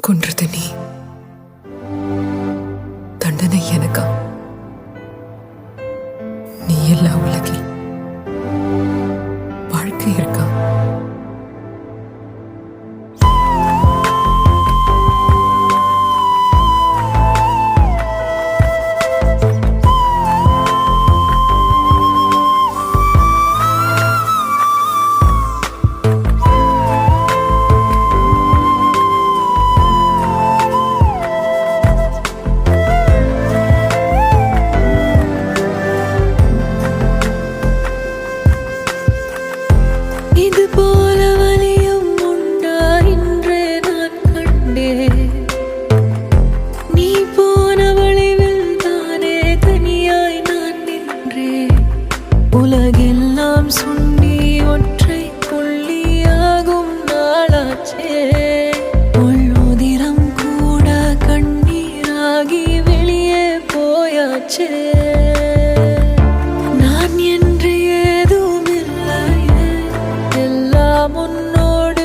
கொன்றது நீ, தண்டனை எனக்கா? நீ எல்லா உலகில் வாழ்க்கை இருக்கா? இது போல வலியும் உண்டா இன்றே நான் கண்டேன். நீ போன வழிவில் தானே தனியாய் நான் நின்றேன். உலகெல்லாம் சுண்டி ஒற்றை புள்ளியாகும் நாளாச்சே. உதிரம் கூட கண்ணீராகி வெளியே போயாச்சே. நான் என்று உன்னோடு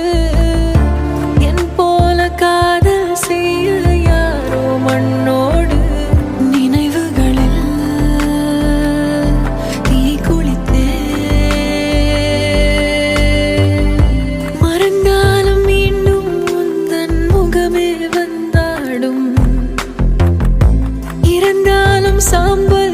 என் போல காதல் செய்ய யாரோ மண்ணோடு. நினைவுகளில் தீ குளித்தே மறந்தாலும் மீண்டும் உந்தன் முகமே வந்தாடும். இறந்தாலும் சாம்பல்